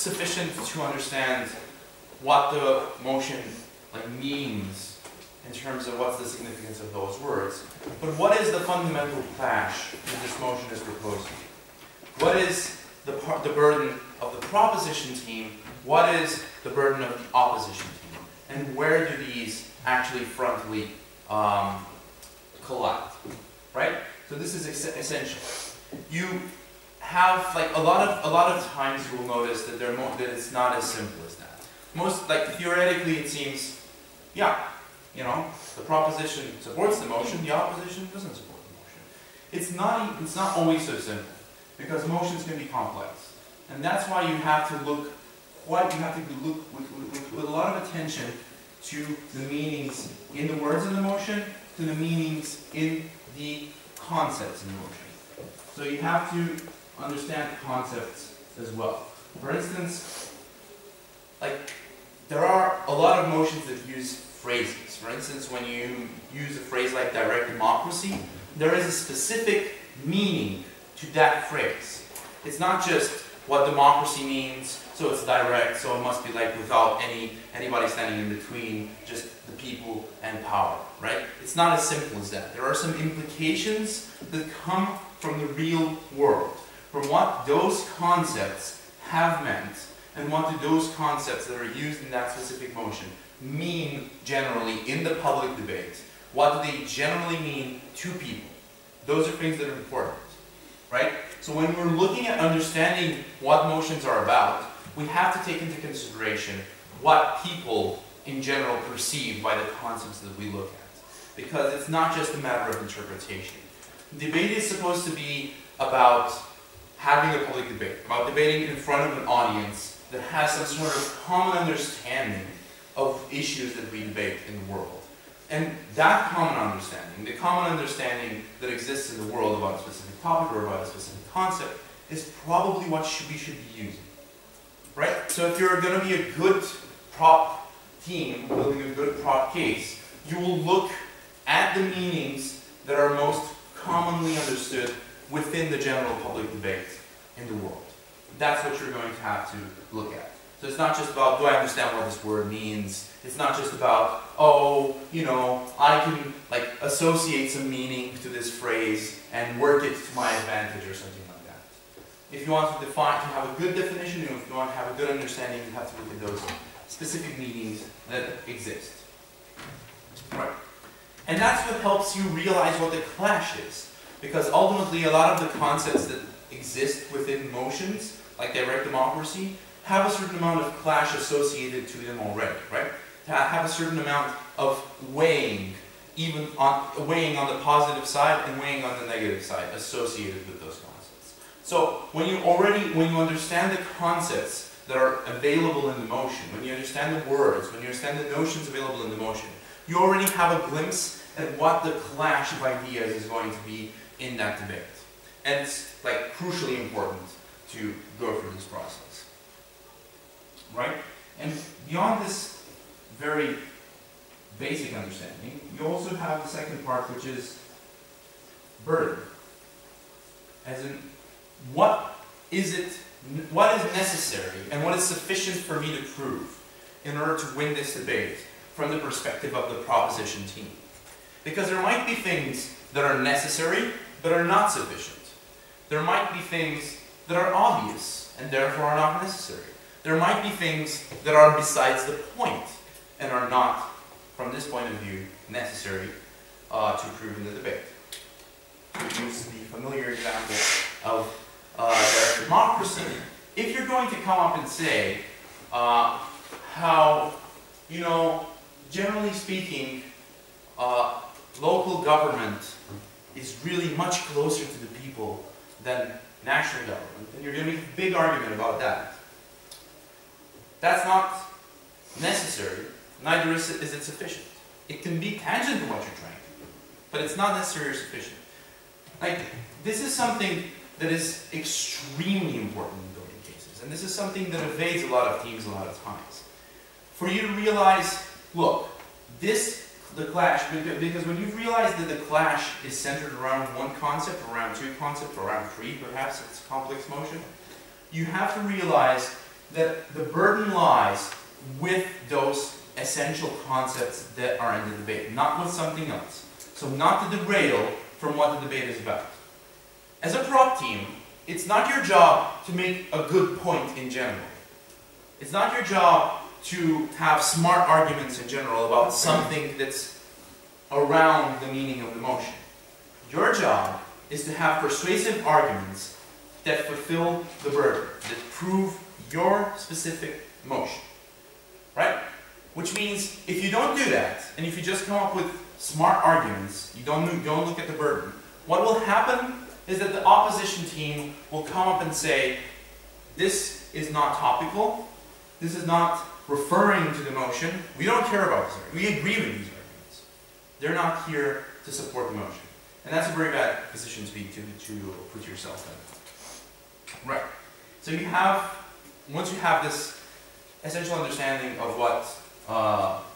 Sufficient to understand what the motion means in terms of what's the significance of those words, but what is the fundamental clash that this motion is proposing? What is the burden of the proposition team? What is the burden of the opposition team? And where do these actually frontally collide? Right? So this is essential. You have a lot of times you will notice that that it's not as simple as that. Most theoretically it seems, yeah, the proposition supports the motion, the opposition doesn't support the motion. It's not always so simple, because motions can be complex, and that's why you have to look with a lot of attention to the meanings in the words in the motion, to the meanings in the concepts in the motion. So you have to understand concepts as well. For instance, there are a lot of motions that use phrases. For instance, when you use a phrase like direct democracy, there is a specific meaning to that phrase. It's not just what democracy means, so it's direct, so it must be without anybody standing in between, just the people and power, right? It's not as simple as that. There are some implications that come from the real world, from what those concepts have meant, and what do those concepts that are used in that specific motion mean generally in the public debate. What do they generally mean to people? Those are things that are important, right? So when we're looking at understanding what motions are about, we have to take into consideration what people in general perceive by the concepts that we look at. Because it's not just a matter of interpretation. Debate is supposed to be about having a public debate, about debating in front of an audience that has some sort of common understanding of issues that we debate in the world. And that common understanding, the common understanding that exists in the world about a specific topic or about a specific concept, is probably what we should be using. Right? So if you're going to be a good prop team, building a good prop case, you will look at the meanings that are most commonly understood within the general public debate in the world. That's what you're going to have to look at. So it's not just about, do I understand what this word means? It's not just about, oh, I can associate some meaning to this phrase and work it to my advantage or something like that. If you want to have a good definition, if you want to have a good understanding, you have to look at those specific meanings that exist. Right. And that's what helps you realize what the clash is. Because ultimately, a lot of the concepts that exist within motions, like direct democracy, have a certain amount of clash associated to them already, right? Have a certain amount of weighing on the positive side and weighing on the negative side associated with those concepts. So when you understand the concepts that are available in the motion, when you understand the words, when you understand the notions available in the motion, you already have a glimpse at what the clash of ideas is going to be in that debate. And it's crucially important to go through this process. Right? And beyond this very basic understanding, you also have the second part, which is burden. As in, what is necessary and what is sufficient for me to prove in order to win this debate from the perspective of the proposition team? Because there might be things that are necessary but are not sufficient. There might be things that are obvious and therefore are not necessary. There might be things that are besides the point and are not, from this point of view, necessary to prove in the debate. To use the familiar example of direct democracy, if you're going to come up and say how, generally speaking, local government is really much closer to the people than national government, and you're going to make a big argument about that. That's not necessary, neither is it sufficient. It can be tangent to what you're trying to do, but it's not necessary or sufficient. Like, this is something that is extremely important in building cases, and this is something that evades a lot of teams a lot of times. For you to realize, look, the clash, because when you realize that the clash is centered around one concept, around two concepts, around three perhaps, it's complex motion, you have to realize that the burden lies with those essential concepts that are in the debate, not with something else. So not to derail from what the debate is about. As a prop team, it's not your job to make a good point in general. It's not your job to have smart arguments in general about something that's around the meaning of the motion. Your job is to have persuasive arguments that fulfill the burden, that prove your specific motion. Right? Which means, if you don't do that, and if you just come up with smart arguments, you don't look at the burden, what will happen is that the opposition team will come up and say, this is not topical, this is not referring to the motion, we don't care about this argument, we agree with these arguments. They're not here to support the motion. And that's a very bad position to put yourself in. Right. So you have, once you have this essential understanding of what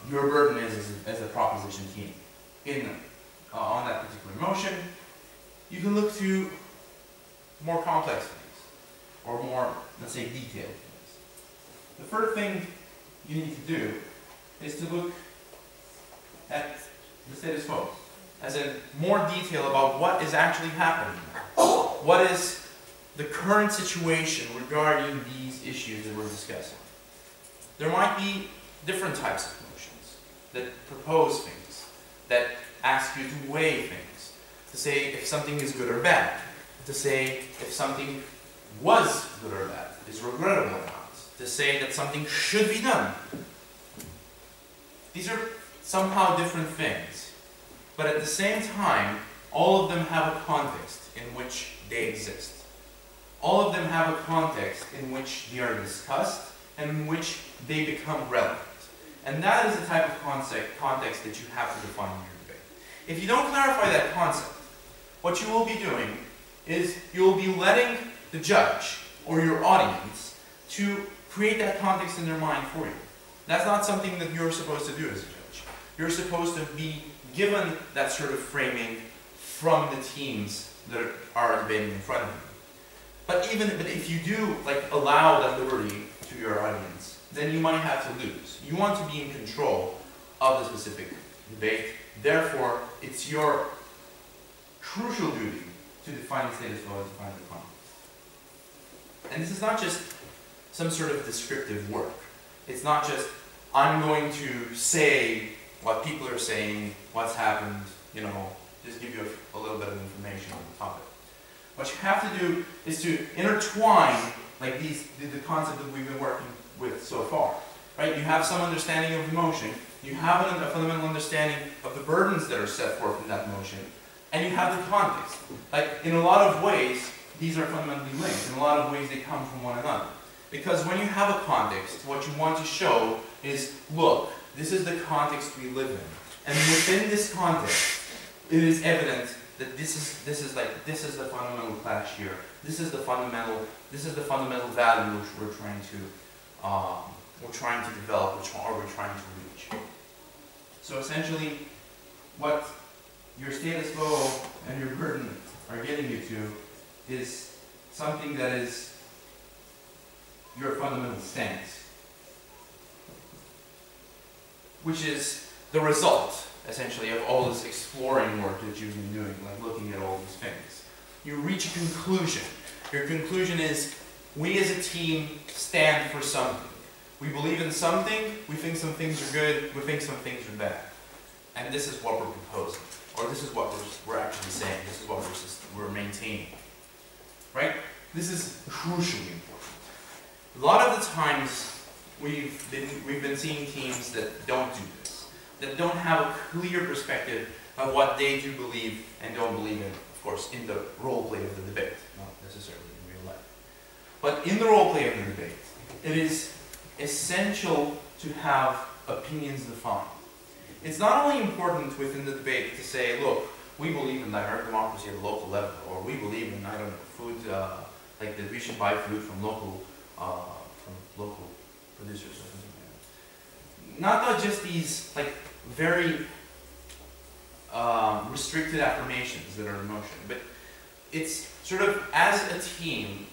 your burden is as a proposition team on that particular motion, you can look to more complex things, or more, let's say, detailed things. The first thing you need to do is to look at the status quo, as in more detail about what is actually happening. What is the current situation regarding these issues that we're discussing? There might be different types of motions that propose things, that ask you to weigh things, to say if something is good or bad, to say if something was good or bad, is regrettable or not, to say that something should be done. These are somehow different things, but at the same time, all of them have a context in which they exist. All of them have a context in which they are discussed and in which they become relevant. And that is the type of context that you have to define in your debate. If you don't clarify that concept, what you will be doing is you will be letting the judge or your audience to create that context in their mind for you. That's not something that you're supposed to do as a judge. You're supposed to be given that sort of framing from the teams that are debating in front of you. But if you do allow that liberty to your audience, then you might have to lose. You want to be in control of the specific debate. Therefore, it's your crucial duty to define the status quo, to define the context. And this is not just some sort of descriptive work. It's not just, I'm going to say what people are saying, what's happened, just give you a little bit of information on the topic. What you have to do is to intertwine the concept that we've been working with so far. Right? You have some understanding of the motion, you have a fundamental understanding of the burdens that are set forth in that motion, and you have the context. In a lot of ways, these are fundamentally linked. In a lot of ways, they come from one another. Because when you have a context, what you want to show is, look, this is the context we live in. And within this context, it is evident that this is the fundamental clash here. This is the fundamental value which we're trying to develop, or we're trying to reach. So essentially, what your status quo and your burden are getting you to is something that is your fundamental stance, which is the result, essentially, of all this exploring work that you've been doing, looking at all these things. You reach a conclusion. Your conclusion is, we as a team stand for something. We believe in something, we think some things are good, we think some things are bad. And this is what we're proposing. Or this is what we're actually saying. This is what we're maintaining. Right? This is crucially important. A lot of the times, we've been seeing teams that don't do this, that don't have a clear perspective of what they do believe and don't believe in, of course, in the role play of the debate, not necessarily in real life. But in the role play of the debate, it is essential to have opinions defined. It's not only important within the debate to say, look, we believe in direct democracy at a local level, or we believe in, I don't know, food, like that we should buy food from local producers or something like that. Not just these like very restricted affirmations that are in motion, but it's sort of as a team,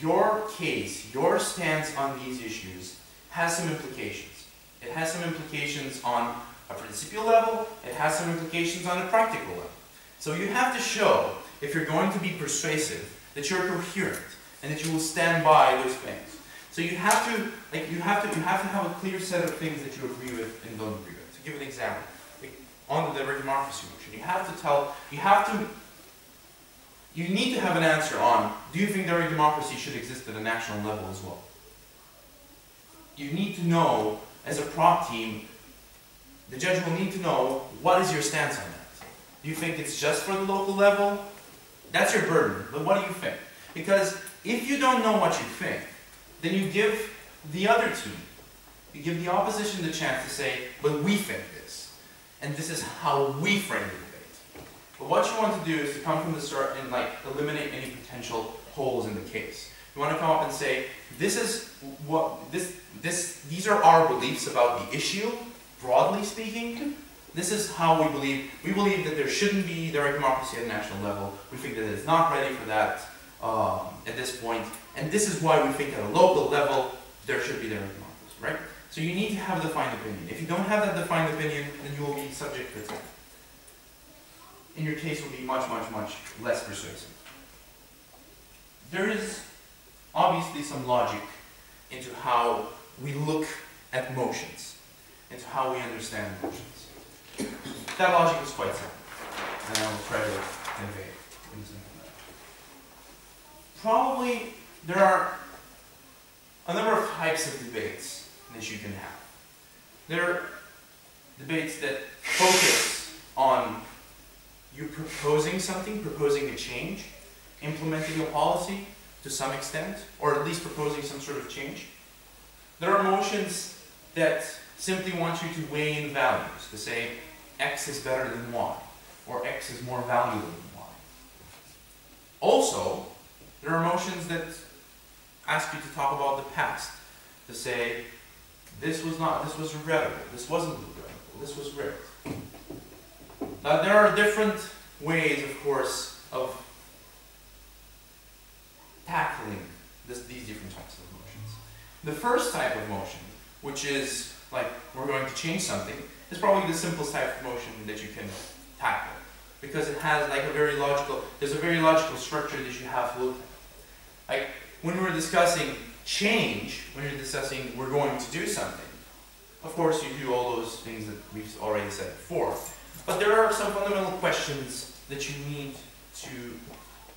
your case, your stance on these issues has some implications. It has some implications on a principial level, it has some implications on a practical level. So you have to show, if you're going to be persuasive, that you're coherent and that you will stand by those things. So you have to have a clear set of things that you agree with and don't agree with. To give an example, on the direct democracy motion, you need to have an answer on, do you think direct democracy should exist at a national level as well? You need to know, as a prop team, the judge will need to know, what is your stance on that? Do you think it's just for the local level? That's your burden, but what do you think? Because if you don't know what you think, then you give the other team, you give the opposition the chance to say, but we think this, and this is how we frame the debate. But what you want to do is to come from the start and eliminate any potential holes in the case. You want to come up and say, these are our beliefs about the issue, broadly speaking. This is how we believe. We believe that there shouldn't be direct democracy at a national level. We think that it is not ready for that at this point. And this is why we think at a local level there should be direct democracy, right? So you need to have a defined opinion. If you don't have that defined opinion, then you will be subject to attack. And your case will be much, much, much less persuasive. There is obviously some logic into how we look at motions, into how we understand motions. That logic is quite simple, and I will try to convey it in a simple manner. Probably there are a number of types of debates that you can have. There are debates that focus on you proposing something, proposing a change, implementing a policy to some extent, or at least proposing some sort of change. There are motions that simply want you to weigh in values, to say X is better than Y, or X is more valuable than Y. Also, there are motions that ask you to talk about the past, to say this was regrettable, this wasn't regrettable, this was great. There are different ways, of course, of tackling these different types of emotions. The first type of motion, which is like we're going to change something, is probably the simplest type of motion that you can tackle, because it has like there's a very logical structure that you have to look at. Like when we're discussing change, when you're discussing we're going to do something, of course you do all those things that we've already said before. But there are some fundamental questions that you need to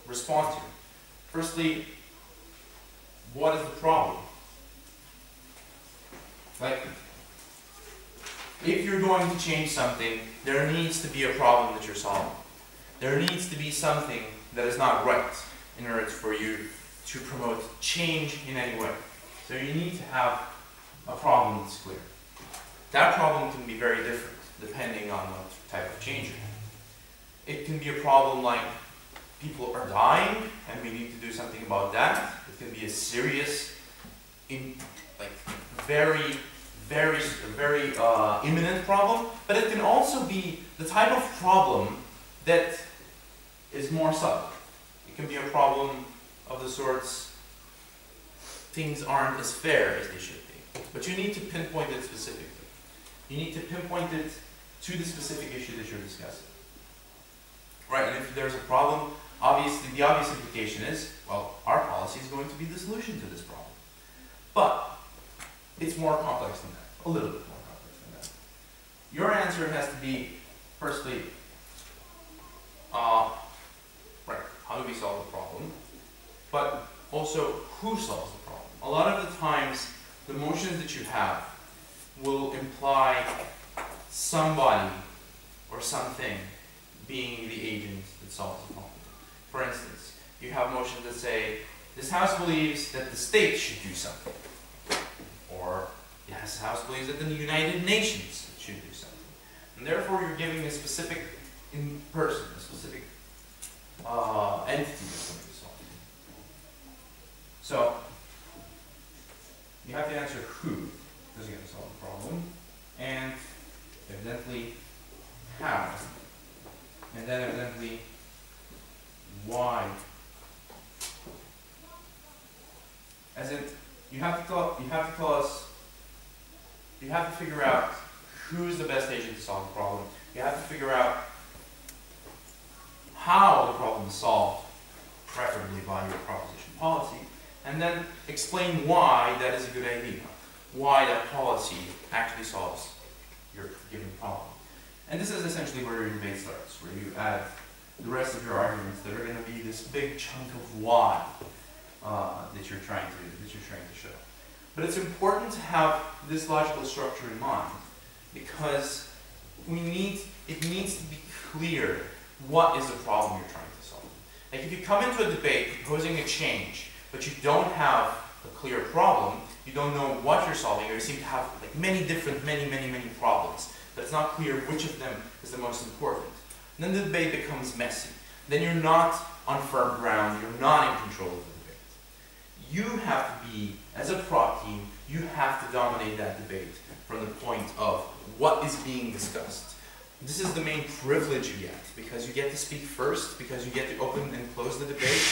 respond to. Firstly, what is the problem? Like, if you're going to change something, there needs to be a problem that you're solving. There needs to be something that is not right in order for you to promote change in any way. So you need to have a problem that's clear. That problem can be very different depending on what type of change you have. It can be a problem like people are dying and we need to do something about that. It can be a serious, very imminent problem, but it can also be the type of problem that is more subtle. It can be a problem of the sorts, things aren't as fair as they should be. But you need to pinpoint it specifically. You need to pinpoint it to the specific issue that you're discussing. Right, and if there's a problem, obviously the obvious implication is, well, our policy is going to be the solution to this problem. But it's more complex than that, a little bit more complex than that. Your answer has to be, firstly, right, how do we solve the problem? But also, who solves the problem? A lot of the times, the motions that you have will imply somebody or something being the agent that solves the problem. For instance, you have motions that say, this House believes that the state should do something. or this House believes that the United Nations should do something. And therefore you're giving a specific person, a specific entity that's going to solve it. So, you have to answer who is going to solve the problem, and evidently how, and then evidently why. As in, you have to tell us, you have to figure out who's the best agent to solve the problem. You have to figure out how the problem is solved, preferably by your proposition policy, and then explain why that is a good idea, why that policy actually solves your given problem. And this is essentially where your debate starts, where you add the rest of your arguments that are going to be this big chunk of why that you're trying to show. But it's important to have this logical structure in mind, because it needs to be clear what is the problem you're trying to solve. Like if you come into a debate proposing a change, but you don't have a clear problem, you don't know what you're solving, or you seem to have like many problems, but it's not clear which of them is the most important. And then the debate becomes messy. Then you're not on firm ground, you're not in control of the debate. You have to be, as a prop team, you have to dominate that debate from the point of what is being discussed. This is the main privilege you get, because you get to speak first, because you get to open and close the debate,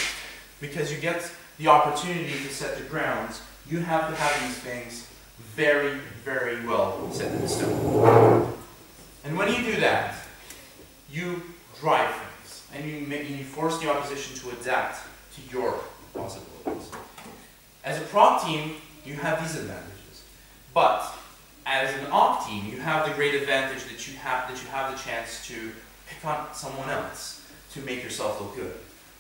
because you get the opportunity to set the grounds. You have to have these things very well set in stone. And when you do that, you drive things, and you force the opposition to adapt to your possibilities. As a prop team, you have these advantages, but as an op team, you have the great advantage that you have the chance to pick on someone else to make yourself look good,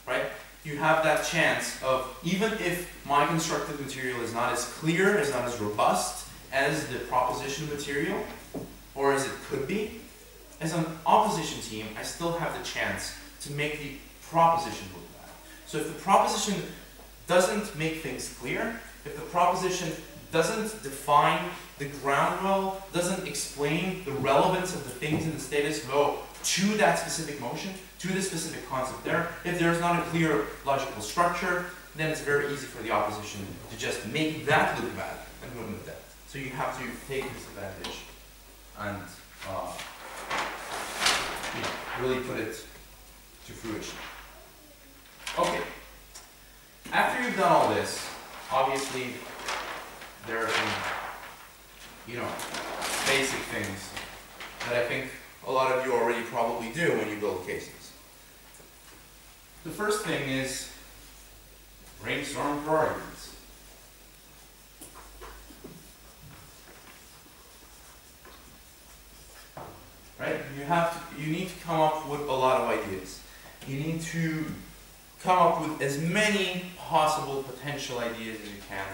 right? You have that chance of, even if my constructed material is not as clear, is not as robust as the proposition material, or as it could be, as an opposition team, I still have the chance to make the proposition look bad. So if the proposition doesn't make things clear, if the proposition doesn't define the ground well, doesn't explain the relevance of the things in the status quo to that specific motion, to the specific concept there, if there's not a clear logical structure, then it's very easy for the opposition to just make that look bad and run with that. So you have to take this advantage and really put it to fruition. Okay. After you've done all this, obviously there are some, basic things that I think a lot of you already probably do when you build cases. The first thing is brainstorm for arguments. Right? You need to come up with a lot of ideas. You need to come up with as many possible potential ideas as you can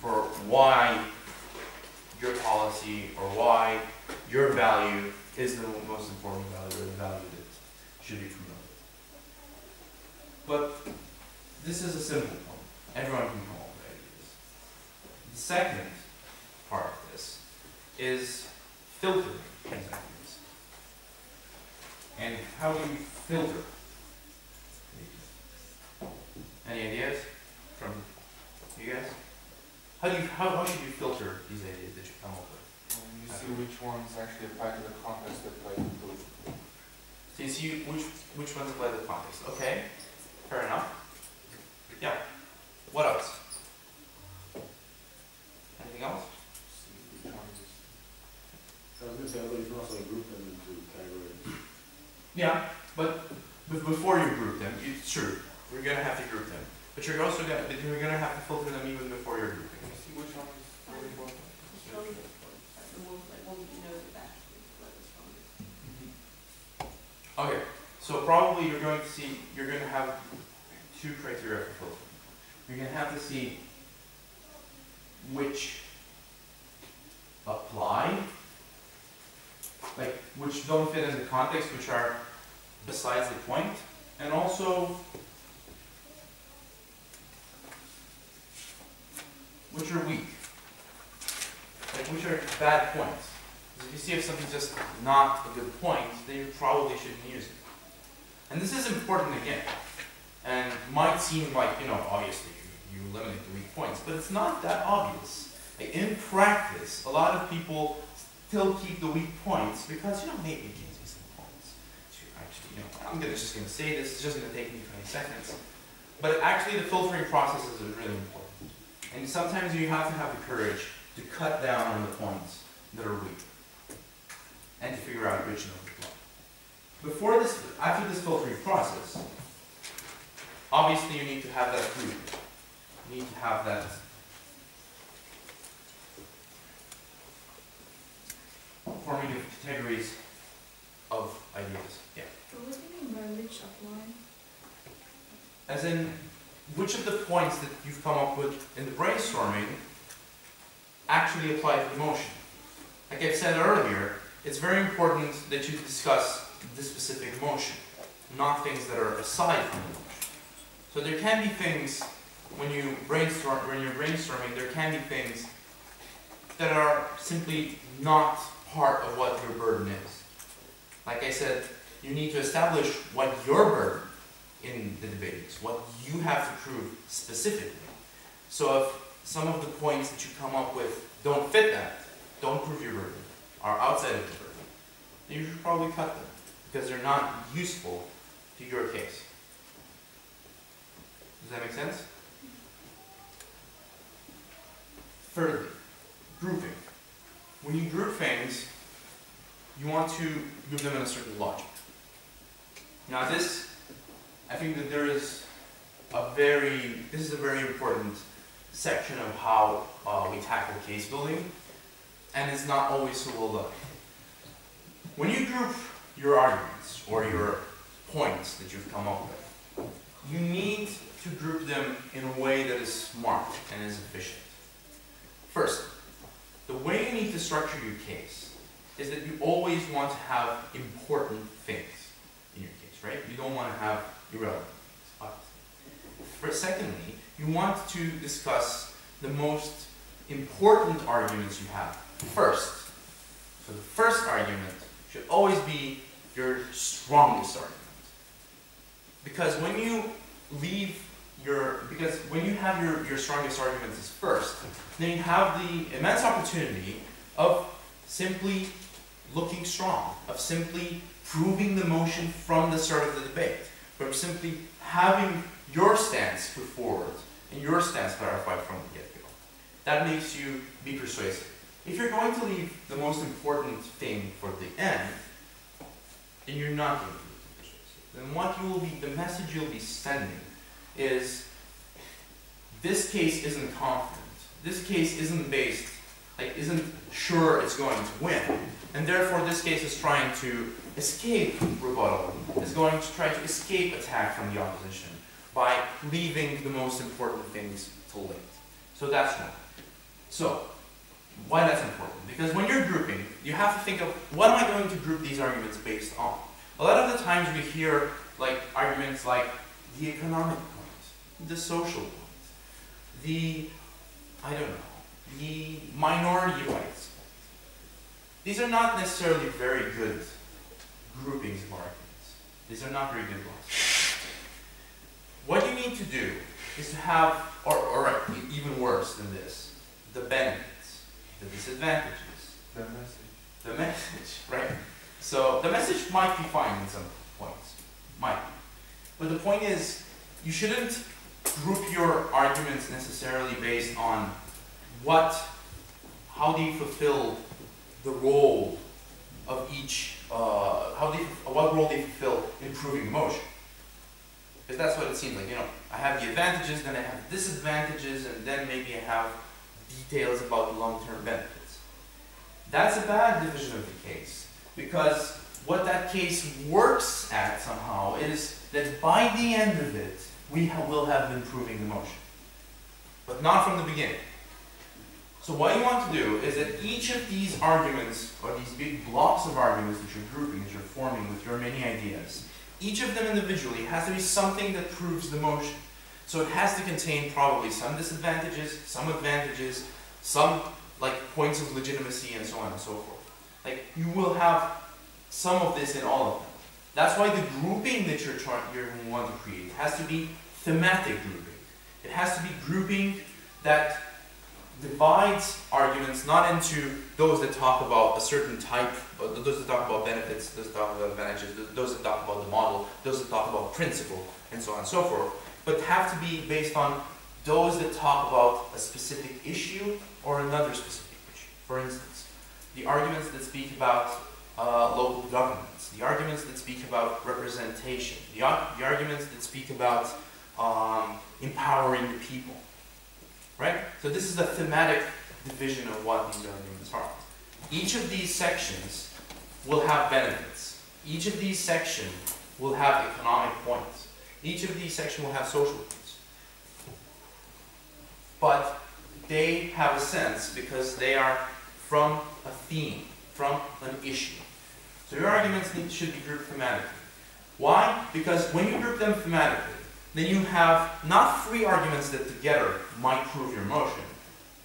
for why your policy or why your value is the most important value, or the value that should be promoted. But this is a simple one. Everyone can come up with ideas. The second part of this is filtering these ideas. And how do you filter? Any ideas from you guys? How should you filter these ideas that you come up with? You see which ones actually apply to the context that apply to the group. So you see which ones apply to the context. Okay, fair enough. Yeah. What else? Anything else? See which ones. I was going to say, although you can also group them into categories. Yeah, but before you group them, it's true. We're going to have to group them. But you're also going to have to filter them even before you're grouping. You see which one is really important. Okay, so probably you're going to have two criteria for filtering. You're going to have to see which apply, like which don't fit in the context, which are besides the point, and also which are weak. like which are bad points. Because if you see if something's just not a good point, then you probably shouldn't use it. And this is important again, and might seem like, you know, obviously you eliminate the weak points, but it's not that obvious. Like in practice, a lot of people still keep the weak points because, you know, maybe it gives me some points to actually, you know, I'm just going to say this, it's just going to take me 20 seconds. But actually the filtering process is really important. And sometimes you have to have the courage to cut down on the points that are weak and to figure out which of them apply. Before this, after this filtering process, obviously you need to have that group. You need to have that forming of categories of ideas. Yeah. What do you mean by which apply? As in, which of the points that you've come up with in the brainstorming actually apply to the motion? Like I've said earlier, it's very important that you discuss the specific motion, not things that are aside from the motion. So there can be things when you're brainstorming, there can be things that are simply not part of what your burden is. Like I said, you need to establish what your burden in the debate is, what you have to prove specifically. So if some of the points that you come up with don't fit that, don't prove your burden, are outside of the burden, then you should probably cut them, because they're not useful to your case. Does that make sense? Thirdly, grouping. When you group things, you want to group them in a certain logic. Now this, I think that this is a very important section of how we tackle case building, and it's not always so well done. When you group your arguments or your points that you've come up with, you need to group them in a way that is smart and is efficient. First, the way you need to structure your case is that you always want to have important things in your case, right? You don't want to have irrelevant things, obviously. Secondly, you want to discuss the most important arguments you have first. So the first argument should always be your strongest argument. Because when you have your strongest arguments as first, then you have the immense opportunity of simply looking strong, of simply proving the motion from the start of the debate, from simply having your stance put forward and your stance clarified from the get-go. That makes you be persuasive. If you're going to leave the most important thing for the end, then you're not going to be persuasive. Then the message you'll be sending is, this case isn't confident. This case isn't isn't sure it's going to win. And therefore this case is trying to escape rebuttal, is going to try to escape attack from the opposition by leaving the most important things till late. So that's one. So, why that's important? Because when you're grouping, you have to think of, what am I going to group these arguments based on? A lot of the times we hear arguments like the economic point, the social point, the minority rights. These are not necessarily very good groupings of arguments. These are not very good ones. What you need to do is to have, or even worse than this, the benefits, the disadvantages. The message, right? So the message might be fine in some points, might be. But the point is, you shouldn't group your arguments necessarily based on how they fulfill the role of each, what role they fulfill in proving the motion. Because that's what it seems like, I have the advantages, then I have disadvantages, and then maybe I have details about the long-term benefits. That's a bad division of the case, because what that case works at somehow is that by the end of it, we will have been proving the motion, but not from the beginning. So what you want to do is that each of these arguments, or these big blocks of arguments that you're grouping, that you're forming with your many ideas, each of them individually has to be something that proves the motion. So it has to contain probably some disadvantages, some advantages, some like points of legitimacy and so on and so forth. Like you will have some of this in all of them. That's why the grouping that you want to create has to be thematic grouping. It has to be grouping that divides arguments not into those that talk about a certain type, those that talk about benefits, those that talk about advantages, those that talk about the model, those that talk about principle, and so on and so forth, but have to be based on those that talk about a specific issue or another specific issue. For instance, the arguments that speak about local governments, the arguments that speak about representation, the arguments that speak about empowering the people. Right? So this is the thematic division of what these arguments are. Each of these sections will have benefits. Each of these sections will have economic points. Each of these sections will have social points. But they have a sense because they are from a theme, from an issue. So your arguments should be grouped thematically. Why? Because when you group them thematically, then you have not three arguments that together might prove your motion,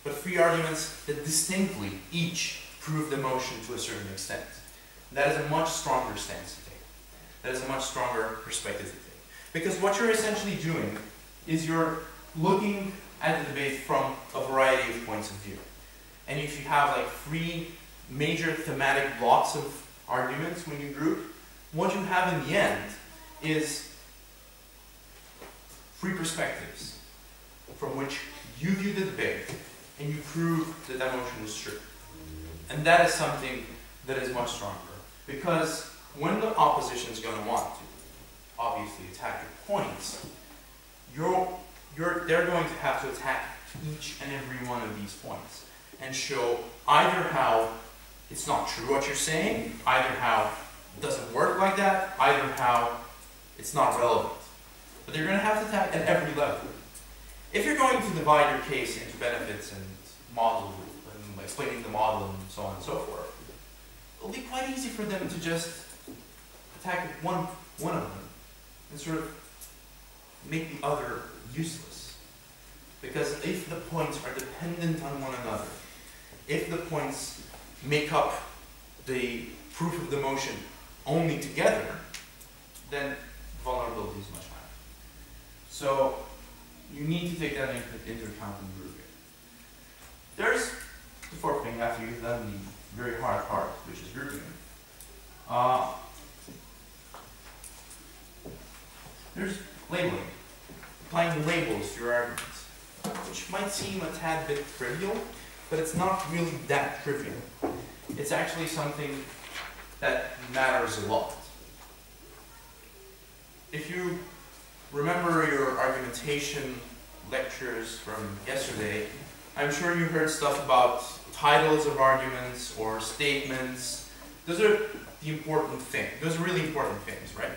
but three arguments that distinctly each prove the motion to a certain extent. That is a much stronger stance to take. That is a much stronger perspective to take. Because what you're essentially doing is you're looking at the debate from a variety of points of view. And if you have like three major thematic blocks of arguments when you group, what you have in the end is three perspectives from which you view the debate and you prove that that motion is true. And that is something that is much stronger. Because when the opposition is going to want to obviously attack your points, they're going to have to attack each and every one of these points and show either how it's not true what you're saying, either how it doesn't work like that, either how it's not relevant. But they're going to have to attack at every level. If you're going to divide your case into benefits and model and explaining the model and so on and so forth, it'll be quite easy for them to just attack one of them and sort of make the other useless. Because if the points are dependent on one another, if the points make up the proof of the motion only together, then vulnerability is much higher. So you need to take that into account in grouping. There's the fourth thing after you've done the very hard part, which is grouping. There's labeling, applying labels to your arguments, which might seem a tad bit trivial, but it's not really that trivial. It's actually something that matters a lot. If you remember your argumentation lectures from yesterday, I'm sure you heard stuff about titles of arguments or statements. Those are the important things. Those are really important things, right?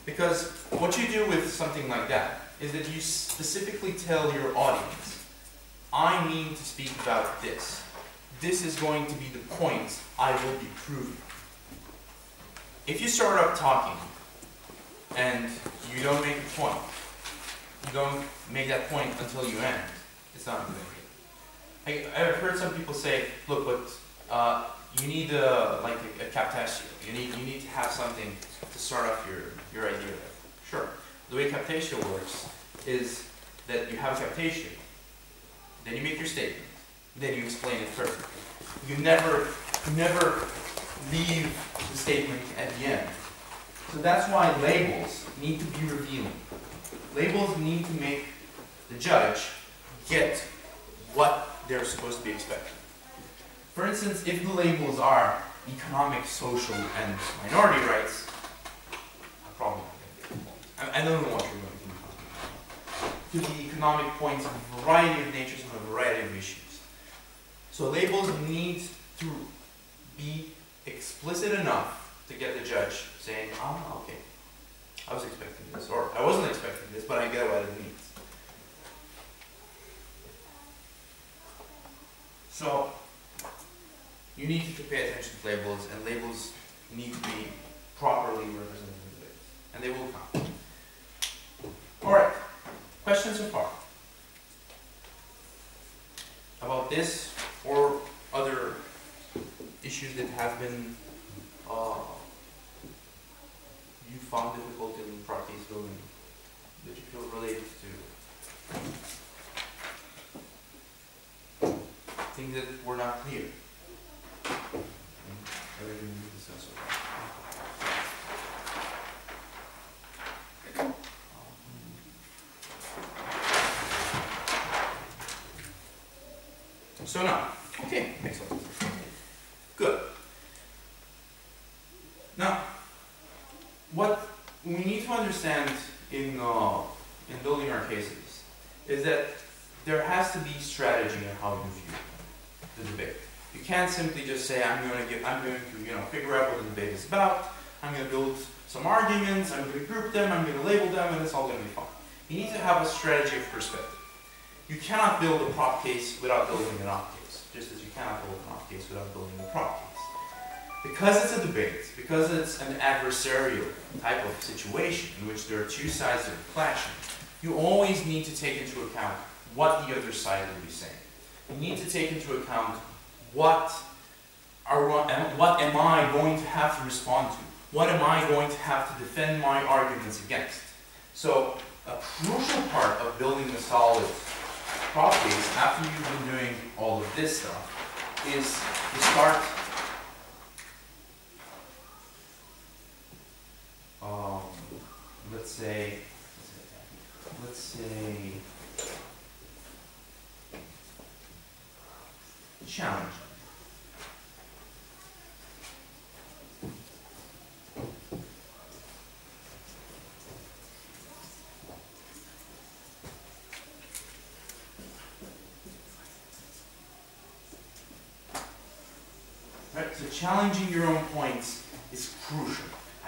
Because what you do with something like that is that you specifically tell your audience, I mean to speak about this. This is going to be the point I will be proving. If you start up talking and you don't make a point, you don't make that point until you end, it's not a good idea. I've heard some people say, look, but you need like a captatio. You need to have something to start off your idea with. Sure. The way captatio works is that you have a captatio, then you make your statement, then you explain it further. You never leave the statement at the end. So that's why labels need to be revealing. Labels need to make the judge get what they're supposed to be expecting. For instance, if the labels are economic, social, and minority rights, I probably not going to get the point. I don't know what you're going to do. To the economic points of a variety of natures and a variety of issues. So labels need to be explicit enough to get the judge saying, oh, okay, I was expecting this, or I wasn't expecting this, but I get what it means. So you need to pay attention to labels, and labels need to be properly represented in the labels, and they will come. All right, questions so far about this or other issues that have been you found difficult in practice building that you feel related to things that were not clear? Everything you need to sense of that. So now, okay, excellent. Good. Now, what we need to understand in building our cases is that there has to be strategy in how you view the debate. You can't simply just say, I'm going to figure out what the debate is about. I'm going to build some arguments. I'm going to group them. I'm going to label them, and it's all going to be fine. You need to have a strategy of perspective. You cannot build a prop case without building an op case, just as you cannot build an op case without building a prop case. Because it's a debate, because it's an adversarial type of situation in which there are two sides that are clashing, you always need to take into account what the other side will be saying. You need to take into account what am I going to have to respond to? What am I going to have to defend my arguments against? So a crucial part of building a solid prop case, after you've been doing all of this stuff, is to start let's say challenge. Right, so challenging your own points is crucial.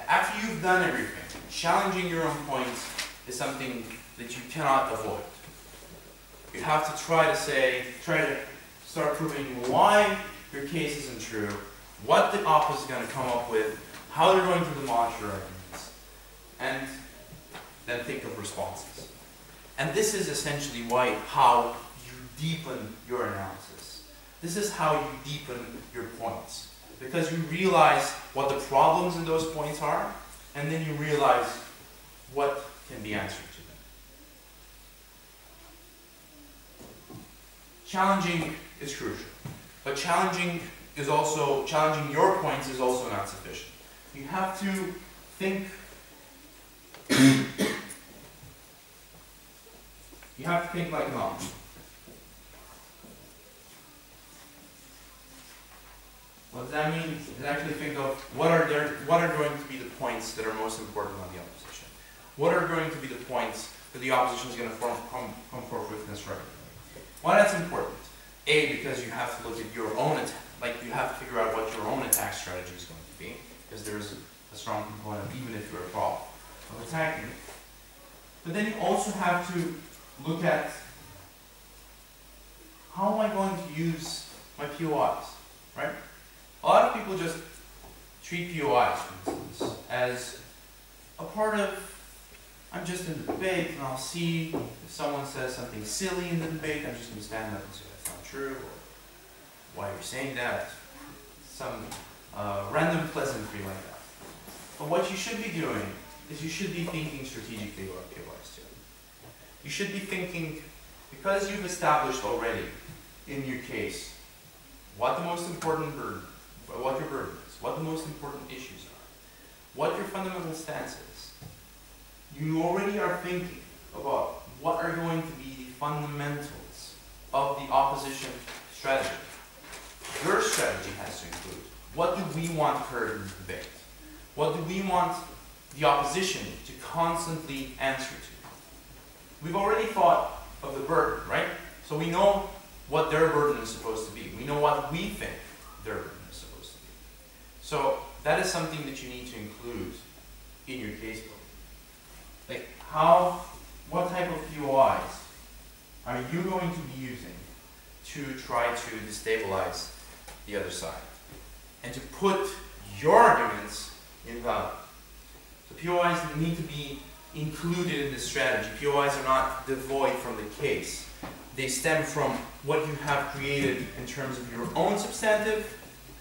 After you've done everything, challenging your own points is something that you cannot avoid. You have to try to start proving why your case isn't true, what the opposite is going to come up with, how they're going to demolish your arguments, and then think of responses. And this is essentially how you deepen your analysis. This is how you deepen your points. Because you realize what the problems in those points are, and then you realize what can be answered to them. Challenging is crucial, but challenging your points is also not sufficient. You have to think. You have to think like an author. What does that mean? Is actually think of what are going to be the points that are most important on the opposition. What are going to be the points that the opposition is going to come forth with in this argument? Why that's important? A, because you have to look at your own attack, you have to figure out what your own attack strategy is going to be, because there is a strong component, even if you're a prop, of attacking. But then you also have to look at how am I going to use my POIs, right? A lot of people just treat POIs, for instance, as a part of, I'm just in the debate and I'll see if someone says something silly in the debate, I'm just going to stand up and say that's not true, or why are you saying that? Some random pleasantry like that. But what you should be doing is you should be thinking strategically about POIs too. You should be thinking, because you've established already in your case what the most important burden, what your burden is, what the most important issues are, what your fundamental stance is. You already are thinking about what are going to be the fundamentals of the opposition strategy. Your strategy has to include, what do we want heard in the debate? What do we want the opposition to constantly answer to? We've already thought of the burden, right? So we know what their burden is supposed to be. We know what we think their burden is supposed to be. So that is something that you need to include in your case book. Like what type of POIs are you going to be using to try to destabilize the other side and to put your arguments in value? So POIs need to be included in this strategy. POIs are not devoid from the case. They stem from what you have created in terms of your own substantive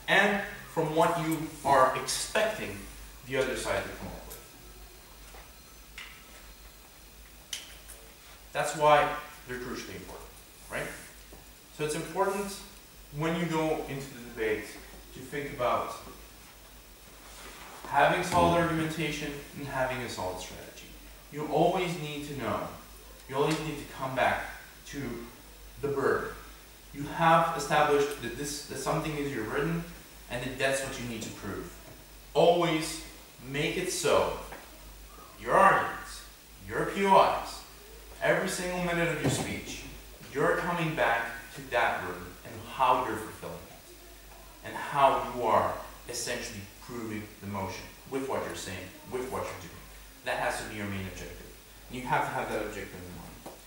and from what you are expecting the other side to come up with. That's why they're crucially important, right? So it's important when you go into the debate to think about having solid argumentation and having a solid strategy. You always need to know, you always need to come back to the burden. You have established that that something is your burden and that that's what you need to prove. Always make it so your arguments, your POIs, every single minute of your speech, you're coming back to that burden and how you're fulfilling it and how you are essentially proving the motion with what you're saying, with what you're doing. That has to be your main objective. And you have to have that objective in mind.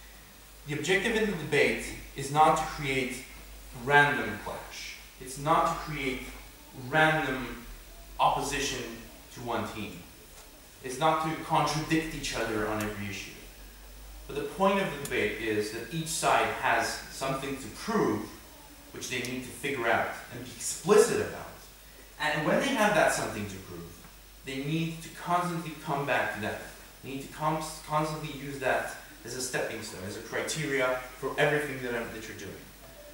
The objective in the debate is not to create random clash. It's not to create random opposition to one team. It's not to contradict each other on every issue. But the point of the debate is that each side has something to prove which they need to figure out and be explicit about. And when they have that something to prove, they need to constantly come back to that. They need to constantly use that as a stepping stone, as a criteria for everything that you're doing.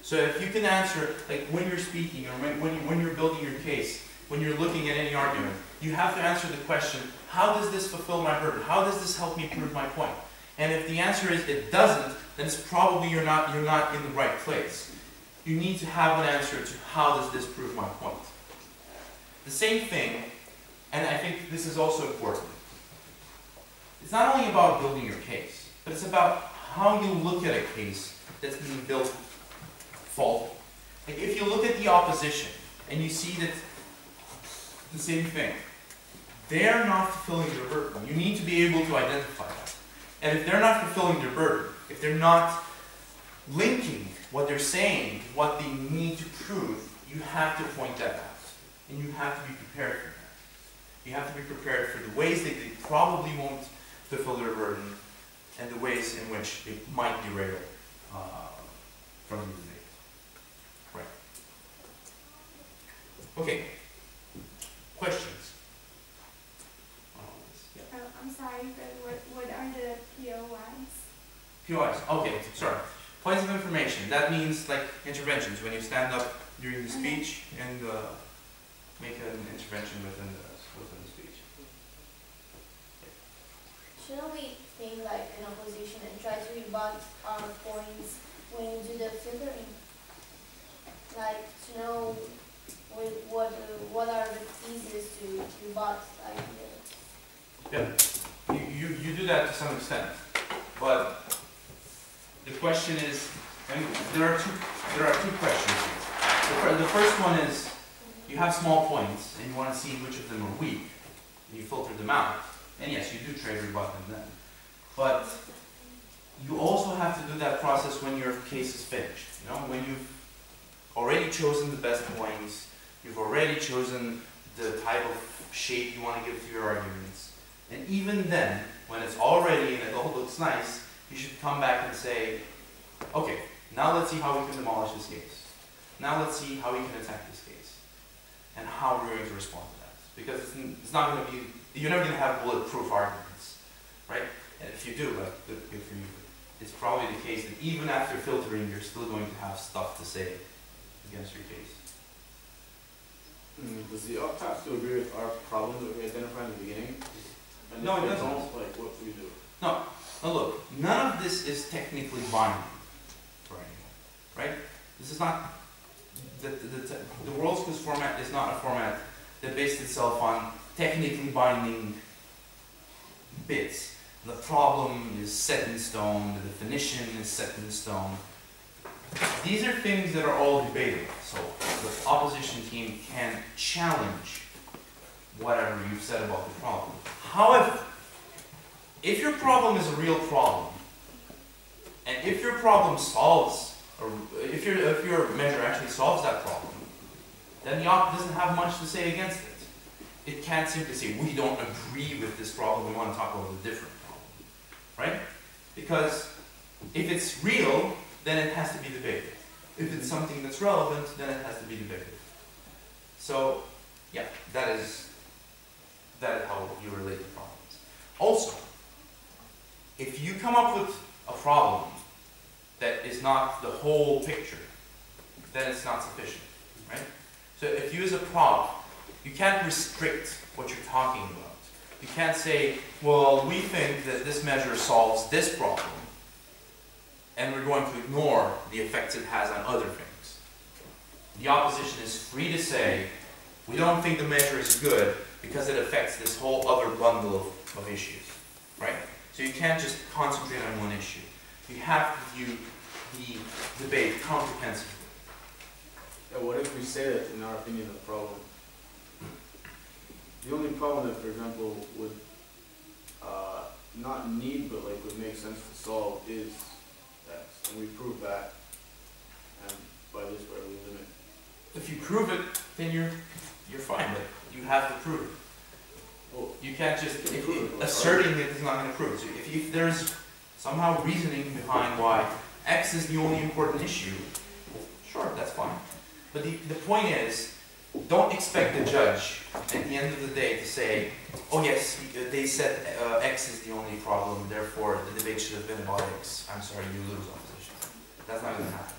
So if you can answer, like when you're speaking or when you're building your case, when you're looking at any argument, you have to answer the question, how does this fulfill my burden? How does this help me prove my point? And if the answer is it doesn't, then it's probably you're not in the right place. You need to have an answer to how does this prove my point. The same thing, and I think this is also important. It's not only about building your case, but it's about how you look at a case that's being built faulty. Like if you look at the opposition and you see that the same thing, they're not fulfilling their burden. You need to be able to identify that. And if they're not fulfilling their burden, if they're not linking what they're saying to what they need to prove, you have to point that out. And you have to be prepared for that. You have to be prepared for the ways that they probably won't fulfill their burden and the ways in which it might derail from the debate. Right. Okay. Questions? Yeah. I'm sorry, but what are the POIs? POIs. Okay, sorry. Points of information. That means like interventions when you stand up during the speech and make an intervention within the speech. Shouldn't we think like an opposition and try to rebut our points when you do the filtering? Like to know what are the theses to rebut? Like Yeah, you do that to some extent, but the question is, and there are two questions here. The first one is, you have small points and you want to see which of them are weak, and you filter them out. And yes, you do try to rebut them then. But you also have to do that process when your case is finished. You know, when you've already chosen the best points, you've already chosen the type of shape you want to give to your arguments. And even then, when it's all ready and it all looks nice, you should come back and say, okay, now let's see how we can demolish this case. Now let's see how we can attack this case. And how we're going to respond to that. Because it's not going to be, you're never going to have bulletproof arguments, right? And if you do, like, good for you. It's probably the case that even after filtering, you're still going to have stuff to say against your case. Does the UP have to agree with our problems that we identified in the beginning? And No, if it they doesn't. don't, like, what do we do? No, now look, none of this is technically binding for anyone, right? This is not, the World Schools format is not a format that based itself on technically binding bits. The problem is set in stone, the definition is set in stone. These are things that are all debatable, so the opposition team can challenge whatever you've said about the problem. However, if your problem is a real problem, and if your problem solves, or if your measure actually solves that problem, then the op doesn't have much to say against it. It can't simply say, we don't agree with this problem, we want to talk about a different problem. Right? Because if it's real, then it has to be debated. If it's something that's relevant, then it has to be debated. So Yeah, that is how you relate to problems. Also, if you come up with a problem that is not the whole picture, then it's not sufficient, right? So if you use a prop, you can't restrict what you're talking about. You can't say, well, we think that this measure solves this problem, and we're going to ignore the effects it has on other things. The opposition is free to say, we don't think the measure is good because it affects this whole other bundle of issues, right? So you can't just concentrate on one issue. You have to view the debate comprehensively. Yeah, what if we say that, in our opinion, the problem? The only problem that, for example, would not need, but like would make sense to solve is X, and we prove that, and by this way we limit. If you prove it, then you're fine, but you have to prove it. Well, You can't just, asserting it is not going to prove it. So if there's somehow reasoning behind why X is the only important issue, sure, that's fine. But the point is, don't expect the judge at the end of the day to say, oh yes, they said X is the only problem, therefore the debate should have been about X. I'm sorry, you lose, opposition. That's not going to happen.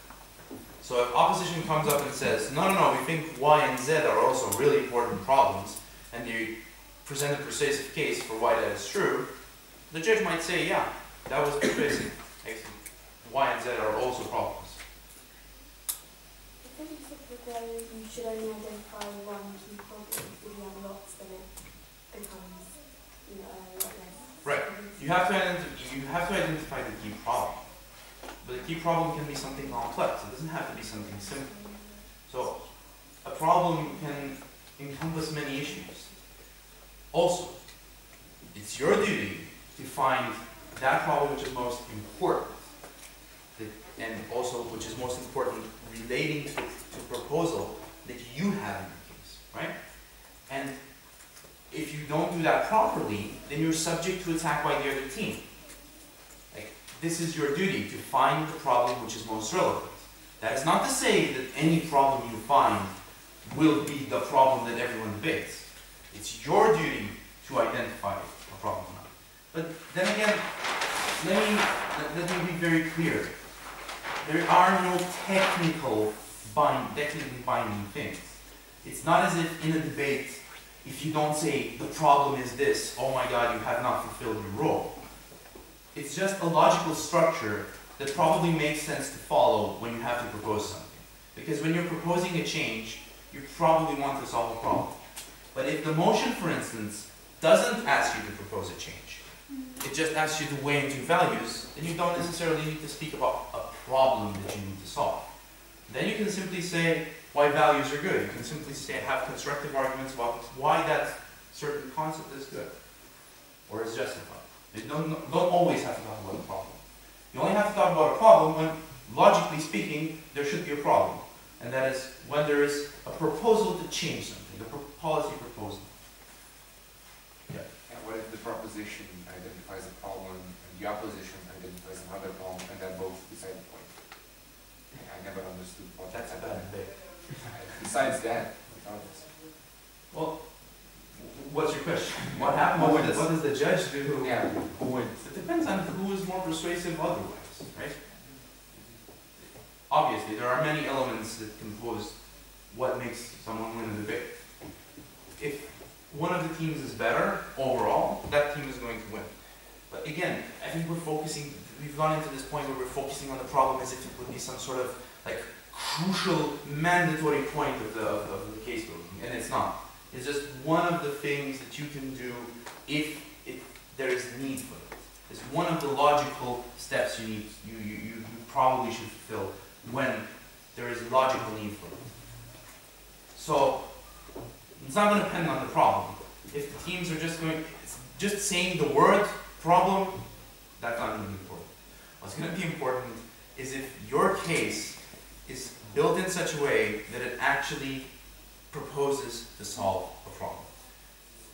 So if opposition comes up and says, no, we think Y and Z are also really important problems, and you present a persuasive case for why that is true, the judge might say, yeah, that was persuasive. Y and Z are also problems. I think it's required you should only identify one key problem. If you have lots, then it becomes, a lot less. Right. You have to identify the key problem. But the key problem can be something complex. It doesn't have to be something simple. So a problem can encompass many issues. Also, it's your duty to find that problem which is most important, and also which is most important relating to proposal that you have in your case, right? And if you don't do that properly, then you're subject to attack by the other team. Like, this is your duty, to find the problem which is most relevant. That is not to say that any problem you find will be the problem that everyone debates. It's your duty to identify a problem. But then again, let me be very clear. There are no technically binding things. It's not as if in a debate, if you don't say the problem is this, oh my God, you have not fulfilled your role. It's just a logical structure that probably makes sense to follow when you have to propose something. Because when you're proposing a change, you probably want to solve a problem. But if the motion, for instance, doesn't ask you to propose a change, it just asks you to weigh in two values, then you don't necessarily need to speak about a problem that you need to solve. Then you can simply say why values are good. You can simply say, have constructive arguments about why that certain concept is good or is justified. You don't always have to talk about a problem. You only have to talk about a problem when, logically speaking, there should be a problem. And that is when there is a proposal to change something, a policy proposal. Yeah. And what if the proposition identifies a problem and the opposition identifies another problem and then both decide the point? I never understood what That's a bad debate. Besides that, Well, what's your question? What happens? What does the judge do? yeah, Who wins? It depends on who is more persuasive otherwise, right? Obviously, there are many elements that compose what makes someone win a debate. If one of the teams is better overall, that team is going to win. But again, I think we've gone into this point where we're focusing on the problem as if it would be some sort of like crucial, mandatory point of the case building, and it's not. It's just one of the things that you can do if there is need for it. It's one of the logical steps you probably should fulfill when there is logical need for it. So it's not going to depend on the problem. If the teams are just saying the word problem, that's not going to be important. What's going to be important is if your case is built in such a way that it actually proposes to solve a problem.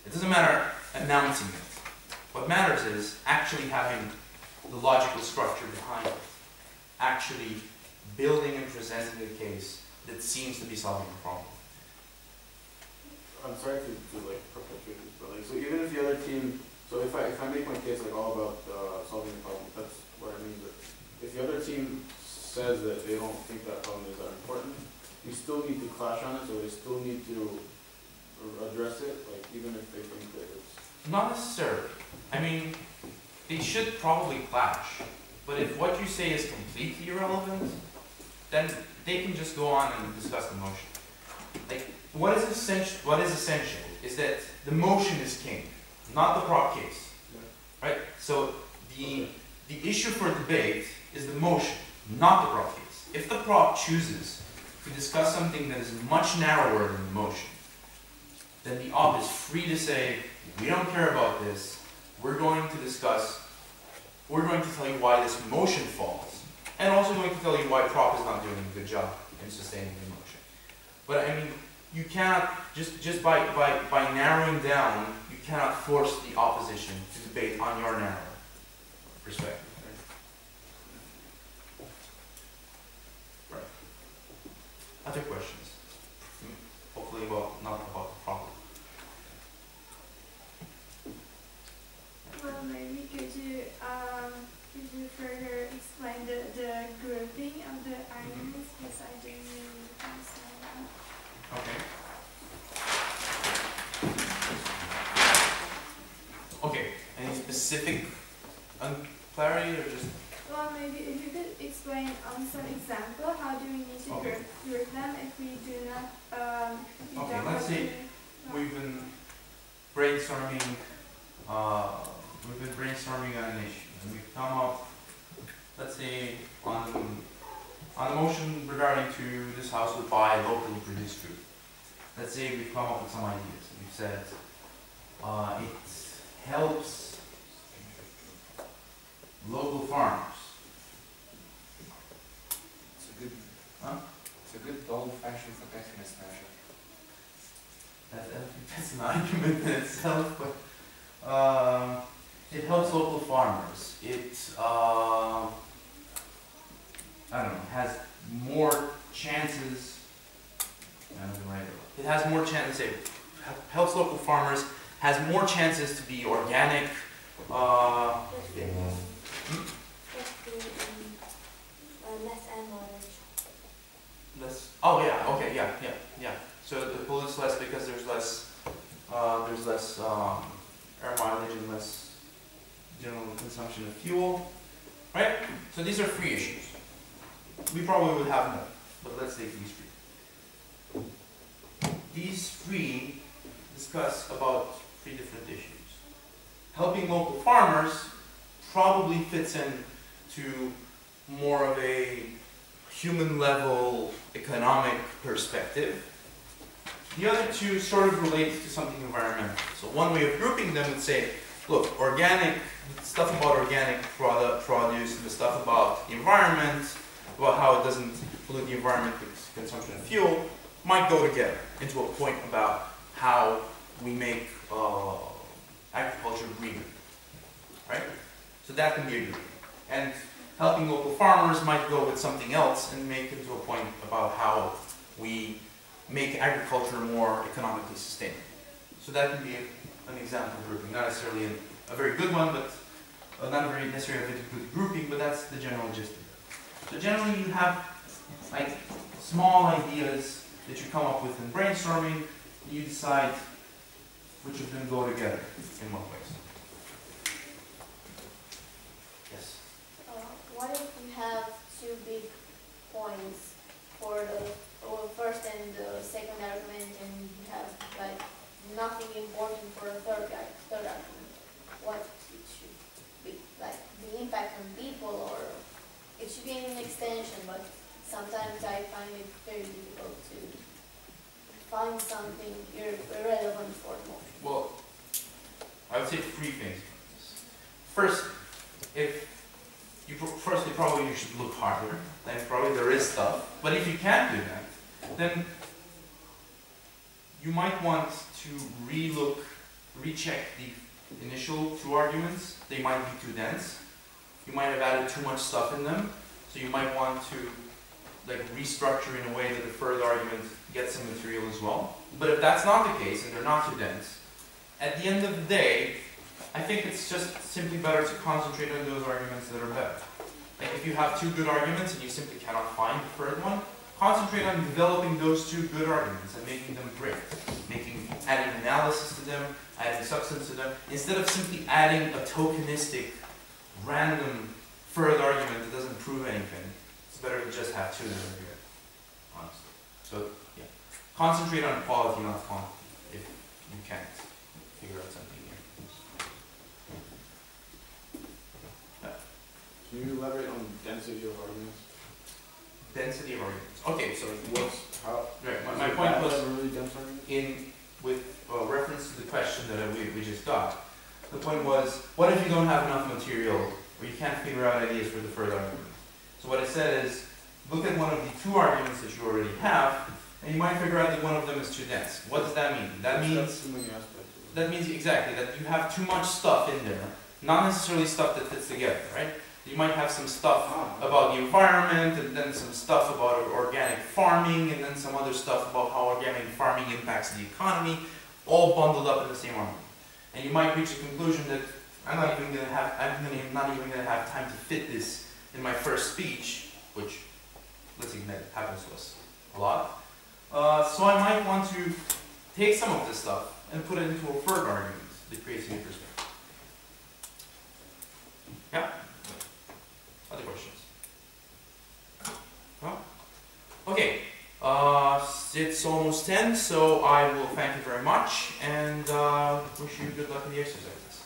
It doesn't matter announcing it. What matters is actually having the logical structure behind it. Actually building and presenting a case that seems to be solving a problem. I'm sorry to like perpetuate this, but like, so even if the other team, so if I make my case like all about solving the problem, that's what I mean. But if the other team says that they don't think that problem is that important, we still need to clash on it, so they still need to address it, like even if they think that it's... Not necessarily. I mean, they should probably clash. But if what you say is completely irrelevant, then they can just go on and discuss the motion. Like, what is essential is that the motion is king, not the prop case. Right? So the issue for debate is the motion, not the prop case. If the prop chooses to discuss something that is much narrower than the motion, then the op is free to say, we don't care about this, we're going to tell you why this motion falls, and also going to tell you why prop is not doing a good job in sustaining the motion. But I mean, you cannot, just by narrowing down, you cannot force the opposition to debate on your narrow perspective. Right. Other questions? Hopefully not about the problem. Well, maybe could you further explain the grouping of the arguments, because I didn't really understand that. Okay. Okay. Any specific clarity or just? Well, maybe if you could explain on some example, how do we need to group them if we do not? Okay, let's say we've been brainstorming. On an issue, and we've come up, let's say, on a motion regarding to this house would buy locally produced food. Let's say we've come up with some ideas. We've said it helps local farmers. It's a good old-fashioned protectionist measure. That's an argument in itself, but it helps local farmers. It, I don't know, has more chances. It has more chances. It helps local farmers. Has more chances to be organic. Less knowledge. Less. Oh yeah. Okay. Yeah. So the pollutes less because there's less air mileage and less general consumption of fuel, right? So these are free issues. We probably would have more, but let's take these free. These free discuss about 3 different issues. Helping local farmers probably fits in to more of a human level economic perspective. The other 2 sort of relate to something environmental. So one way of grouping them would say, look, organic, stuff about organic produce, and the stuff about the environment, about how it doesn't pollute the environment with consumption of fuel, might go together into a point about how we make agriculture greener, right? So that can be a group. And helping local farmers might go with something else and make it to a point about how we make agriculture more economically sustainable. So that can be an example of grouping, not necessarily a very good one, but not a very necessarily a very good grouping, but that's the general gist of it. So generally you have like small ideas that you come up with in brainstorming, and you decide which of them go together in what ways. Yes? What if you have 2 big points for the first and the second argument, and you have like nothing important for the third argument? What it should be, like the impact on people, or it should be an extension, but sometimes I find it very difficult to find something irrelevant for the motion. Well, I would say 3 things. First, probably you should look harder. Then probably there is stuff. But if you can't do that, then you might want to recheck the initial 2 arguments. They might be too dense. You might have added too much stuff in them. So you might want to like restructure in a way that the third argument gets some material as well. But if that's not the case and they're not too dense, at the end of the day, I think it's just simply better to concentrate on those arguments that are better. Like if you have two good arguments and you simply cannot find the third one, concentrate on developing those two good arguments and making them great. Adding analysis to them, adding substance to them, instead of simply adding a tokenistic, random third argument that doesn't prove anything. It's better to just have two that are good, honestly. So, yeah. Concentrate on quality, not quantity, if you can't figure out something here. Can you elaborate on density of arguments? Density of arguments. Okay, so Right, my point was really dense arguments? with reference to the question that we just got. The point was, what if you don't have enough material or you can't figure out ideas for the third argument? So what I said is, look at one of the two arguments that you already have, and you might figure out that one of them is too dense. What does that mean? That means exactly that you have too much stuff in there, not necessarily stuff that fits together, right? You might have some stuff about the environment, and then some stuff about organic farming, and then some other stuff about how organic farming impacts the economy, all bundled up in the same argument. And you might reach a conclusion that I'm not even going to have time to fit this in my first speech, which, let's admit, happens to us a lot. So I might want to take some of this stuff and put it into a third argument that creates a new perspective. Yeah? Other questions? No? Okay. It's almost 10, so I will thank you very much and wish you good luck in the exercises.